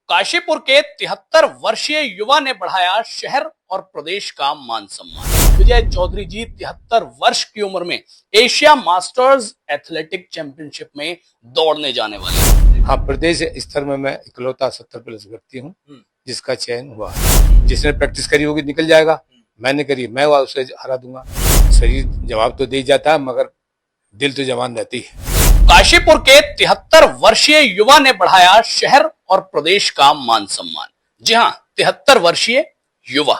काशीपुर के 73 वर्षीय युवा ने बढ़ाया शहर और प्रदेश का मान सम्मान। विजय चौधरी जी 73 वर्ष की उम्र में एशिया मास्टर्स एथलेटिक चैंपियनशिप में दौड़ने जाने वाले हैं। हाँ, प्रदेश स्तर में मैं इकलौता 70+ व्यक्ति हूँ जिसका चयन हुआ है। जिसने प्रैक्टिस करी होगी निकल जाएगा, मैंने करी मैं उसे हरा दूंगा। शरीर जवाब तो दे जाता है मगर दिल तो जवान रहती है। काशीपुर के 73 वर्षीय युवा ने बढ़ाया शहर और प्रदेश का मान सम्मान। जी हाँ, 73 वर्षीय युवा,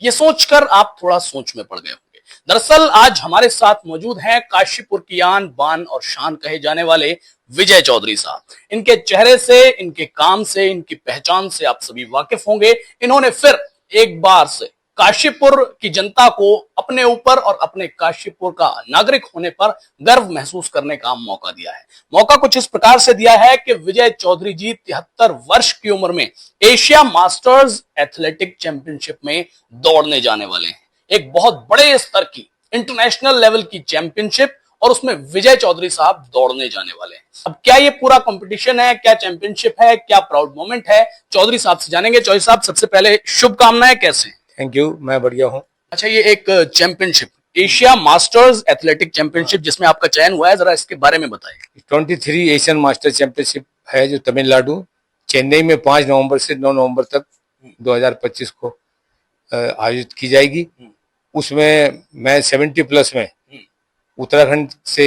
ये सोचकर आप थोड़ा सोच में पड़ गए होंगे। दरअसल आज हमारे साथ मौजूद हैं काशीपुर की आन बान और शान कहे जाने वाले विजय चौधरी साहब। इनके चेहरे से, इनके काम से, इनकी पहचान से आप सभी वाकिफ होंगे। इन्होंने फिर एक बार से काशीपुर की जनता को अपने ऊपर और अपने काशीपुर का नागरिक होने पर गर्व महसूस करने का मौका दिया है। मौका कुछ इस प्रकार से दिया है कि विजय चौधरी जी 73 वर्ष की उम्र में एशिया मास्टर्स एथलेटिक चैंपियनशिप में दौड़ने जाने वाले हैं। एक बहुत बड़े स्तर की इंटरनेशनल लेवल की चैंपियनशिप, और उसमें विजय चौधरी साहब दौड़ने जाने वाले हैं। अब क्या ये पूरा कंपटीशन है, क्या चैंपियनशिप है, क्या प्राउड मोमेंट है, चौधरी साहब से जानेंगे। चौधरी साहब, सबसे पहले शुभकामनाएं, कैसे हैं? थैंक यू, मैं बढ़िया हूँ। अच्छा, ये एक championship, Asia masters athletic championship जिसमें आपका चयन हुआ है, जरा इसके बारे में बताइए। 23 एशियन मास्टर चैंपियनशिप है जो तमिलनाडु चेन्नई में 5 नवंबर से 9 नवंबर तक 2025 को आयोजित की जाएगी। उसमें मैं 70+ में उत्तराखंड से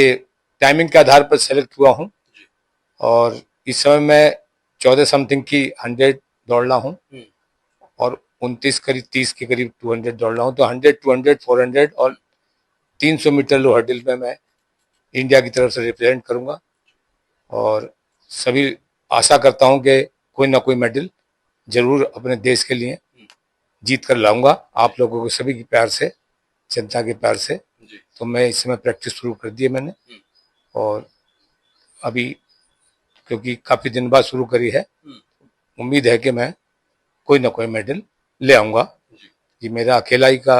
टाइमिंग के आधार पर सेलेक्ट हुआ हूँ और इस समय मैं 14 समथिंग की 100 दौड़ रहा हूँ और 29 करीब 30 के करीब 200 दौड़ रहा हूँ। तो 100, 200, 400 और 300 मीटर लो हर्डल में मैं इंडिया की तरफ से रिप्रेजेंट करूंगा और सभी आशा करता हूं कि कोई ना कोई मेडल जरूर अपने देश के लिए जीत कर लाऊंगा। आप लोगों को सभी के प्यार से, जनता के प्यार से। तो मैं इस समय प्रैक्टिस शुरू कर दी है मैंने और अभी क्योंकि काफी दिन बाद शुरू करी है, उम्मीद है कि मैं कोई ना कोई मेडल ले आऊंगा। ये मेरा अकेला ही का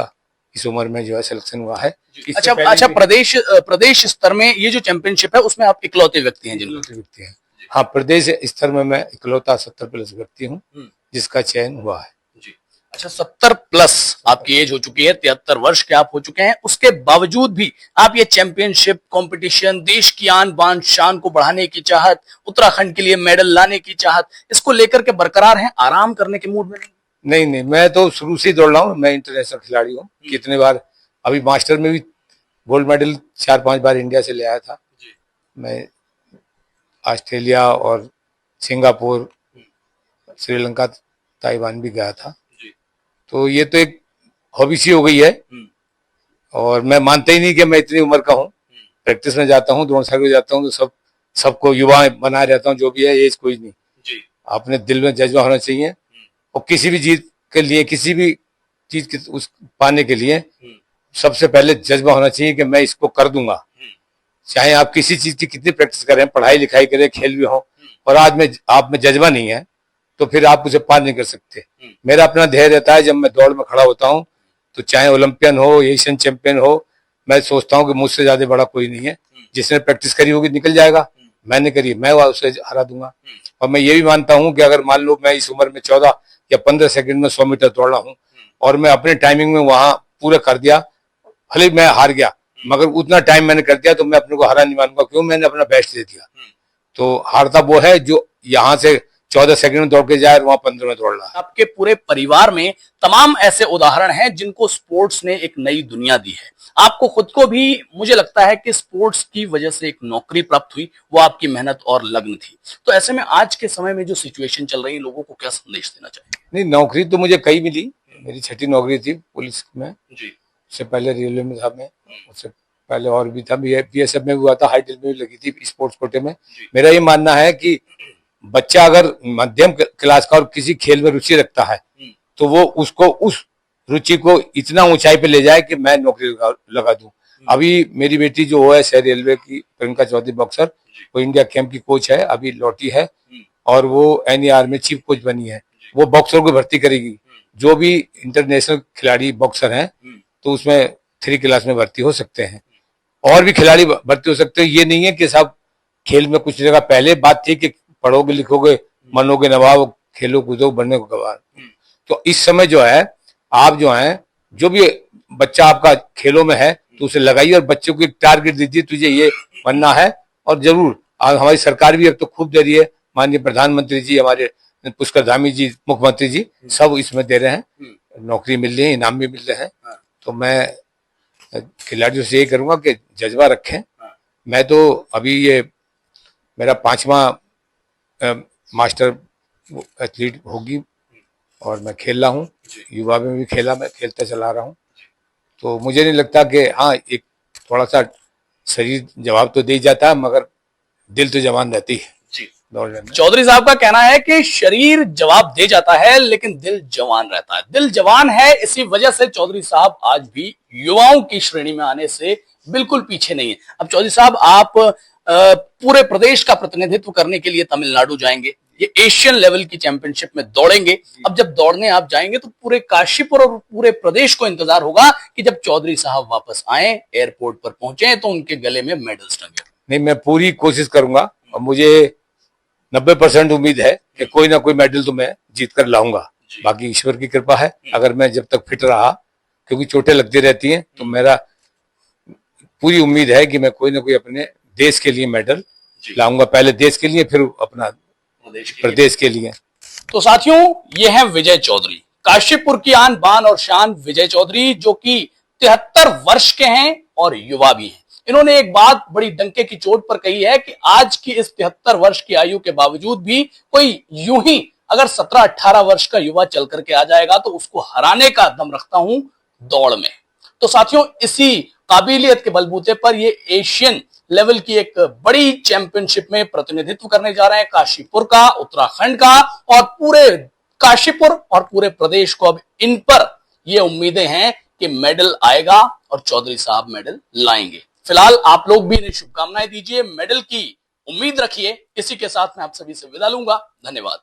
इस उम्र में जो है सिलेक्शन हुआ है। अच्छा, प्रदेश स्तर में ये जो चैंपियनशिप है उसमें आप इकलौते व्यक्ति हैं व्यक्ति हैं। हाँ, प्रदेश स्तर में मैं इकलौता 70+ व्यक्ति हूँ जिसका चयन हुआ है। अच्छा, 70+ आपकी एज हो चुकी है, 73 वर्ष के आप हो चुके हैं। उसके बावजूद भी आप ये चैंपियनशिप कंपटीशन, देश की आन बान शान को बढ़ाने की चाहत, उत्तराखंड के लिए मेडल लाने की चाहत, इसको लेकर के बरकरार हैं, आराम करने के मूड में नहीं, मैं तो शुरू से ही दौड़ रहा हूँ। मैं इंटरनेशनल खिलाड़ी हूँ। कितने बार अभी मास्टर में भी गोल्ड मेडल 4-5 बार इंडिया से ले आया था। मैं ऑस्ट्रेलिया और सिंगापुर, श्रीलंका, ताइवान भी गया था। तो ये तो एक हॉबी सी हो गई है और मैं मानता ही नहीं कि मैं इतनी उम्र का हूँ। प्रैक्टिस में जाता हूँ, दौड़ साइकिल जाता हूँ तो सबको युवा बनाए रहता हूँ। जो भी है, एज कोई नहीं, अपने दिल में जज्बा होना चाहिए और किसी भी जीत के लिए, किसी भी चीज के उस पाने के लिए सबसे पहले जज्बा होना चाहिए कि मैं इसको कर दूंगा। चाहे आप किसी चीज की कितनी प्रैक्टिस करें, पढ़ाई लिखाई करें, खेल भी हो, और आज में आप में जज्बा नहीं है तो फिर आप उसे पार नहीं कर सकते। मेरा अपना ध्येय रहता है, जब मैं दौड़ में खड़ा होता हूँ तो चाहे ओलंपियन हो, एशियन चैंपियन हो, मैं सोचता हूँ कि मुझसे ज्यादा बड़ा कोई नहीं है। जिसने प्रैक्टिस करी होगी निकल जाएगा, मैंने करी मैं उसे हरा दूंगा। और मैं ये भी मानता हूँ कि अगर मान लो मैं इस उम्र में 14 या 15 सेकंड में 100 मीटर दौड़ रहा हूँ और मैं अपने टाइमिंग में वहां पूरा कर दिया, भले मैं हार गया मगर उतना टाइम मैंने कर दिया तो मैं अपने को हारा नहीं मानूंगा। क्यों? मैंने अपना बेस्ट दे दिया। तो हारता वो है जो यहाँ से 14 सेकंड में दौड़ के जाए और वहां 15 में दौड़ रहा है। आपके पूरे परिवार में तमाम ऐसे उदाहरण हैं जिनको स्पोर्ट्स ने एक नई दुनिया दी है। आपको खुद को भी, मुझे लगता है कि स्पोर्ट्स की वजह से एक नौकरी प्राप्त हुई, वो आपकी मेहनत और लगन थी। तो ऐसे में आज के समय में जो सिचुएशन चल रही है, लोगों को क्या संदेश देना चाहिए? नहीं, नौकरी तो मुझे कई मिली। मेरी 6ठी नौकरी थी पुलिस में, उससे पहले रेलवे में था मैं, उससे पहले और भी था, BSF में भी हुआ था, हाईटेल में भी लगी थी स्पोर्ट्स कोटे में। मेरा ये मानना है कि बच्चा अगर मध्यम क्लास का और किसी खेल में रुचि रखता है तो वो उसको उस रुचि को इतना ऊंचाई पे ले जाए कि मैं नौकरी लगा दूं। अभी मेरी बेटी जो है शहर रेलवे की, प्रियंका चौधरी बॉक्सर, वो इंडिया कैंप की कोच है, अभी लौटी है और वो NER में चीफ कोच बनी है। वो बॉक्सर को भर्ती करेगी। जो भी इंटरनेशनल खिलाड़ी बॉक्सर हैं तो उसमें 3 क्लास में भर्ती हो सकते हैं और भी खिलाड़ी भर्ती हो सकते हैं। ये नहीं है कि साहब खेल में कुछ जगह पहले बात थी कि पढ़ोगे लिखोगे मनोगे नवाब, खेलो कूदो बनने को गवार। तो इस समय जो है आप जो है जो भी बच्चा आपका खेलों में है तो उसे लगाइए और बच्चों को एक टारगेट दीजिए, तुझे ये बनना है। और जरूर हमारी सरकार भी अब तो खूब दे रही है, माननीय प्रधानमंत्री जी, हमारे पुष्कर धामी जी, मुख्यमंत्री जी सब इसमें दे रहे हैं, नौकरी मिल रही है, इनाम भी मिल रहे हैं। तो मैं खिलाड़ियों से यही करूंगा कि जज्बा रखें। मैं तो अभी ये मेरा 5वां मास्टर एथलीट होगी और मैं खेल रहा हूँ, युवा में भी खेला, मैं खेलते चला रहा हूँ। तो मुझे नहीं लगता कि हाँ एक थोड़ा सा शरीर जवाब तो दे जाता है मगर दिल तो जवान रहती है जी। दौड़ने में। चौधरी साहब का कहना है कि शरीर जवाब दे जाता है लेकिन दिल जवान रहता है। दिल जवान है, इसी वजह से चौधरी साहब आज भी युवाओं की श्रेणी में आने से बिल्कुल पीछे नहीं है। अब चौधरी साहब आप पूरे प्रदेश का प्रतिनिधित्व करने के लिए तमिलनाडु जाएंगे, ये एशियन लेवल की चैंपियनशिप में दौड़ेंगे। अब जब दौड़ने आप जाएंगे तो पूरे काशीपुर और पूरे प्रदेश को इंतजार होगा कि जब चौधरी साहब वापस आए, एयरपोर्ट पर पहुंचे तो उनके गले में मेडल्स टंगे। नहीं, मैं पूरी कोशिश करूंगा और मुझे 90% उम्मीद है कि कोई ना कोई मेडल तो मैं जीत कर लाऊंगा। बाकी ईश्वर की कृपा है, अगर मैं जब तक फिट रहा, क्योंकि चोटें लगती रहती हैं, तो मेरा पूरी उम्मीद है कि मैं कोई ना कोई अपने देश के लिए मेडल लाऊंगा, पहले देश के लिए फिर अपना प्रदेश के लिए। तो साथियों, ये है विजय चौधरी, काशीपुर की आन बान और शान विजय चौधरी, जो कि 73 वर्ष के हैं और युवा भी हैं। इन्होंने एक बात बड़ी डंके की चोट पर कही है कि आज की इस 73 वर्ष की आयु के बावजूद भी कोई यूं ही अगर 17-18 वर्ष का युवा चल करके आ जाएगा तो उसको हराने का दम रखता हूं दौड़ में। तो साथियों, इसी काबिलियत के बलबूते पर ये एशियन लेवल की एक बड़ी चैंपियनशिप में प्रतिनिधित्व करने जा रहे हैं काशीपुर का, उत्तराखंड का, और पूरे काशीपुर और पूरे प्रदेश को अब इन पर ये उम्मीदें हैं कि मेडल आएगा और चौधरी साहब मेडल लाएंगे। फिलहाल आप लोग भी इन्हें शुभकामनाएं दीजिए, मेडल की उम्मीद रखिए। इसी के साथ मैं आप सभी से विदा लूंगा। धन्यवाद।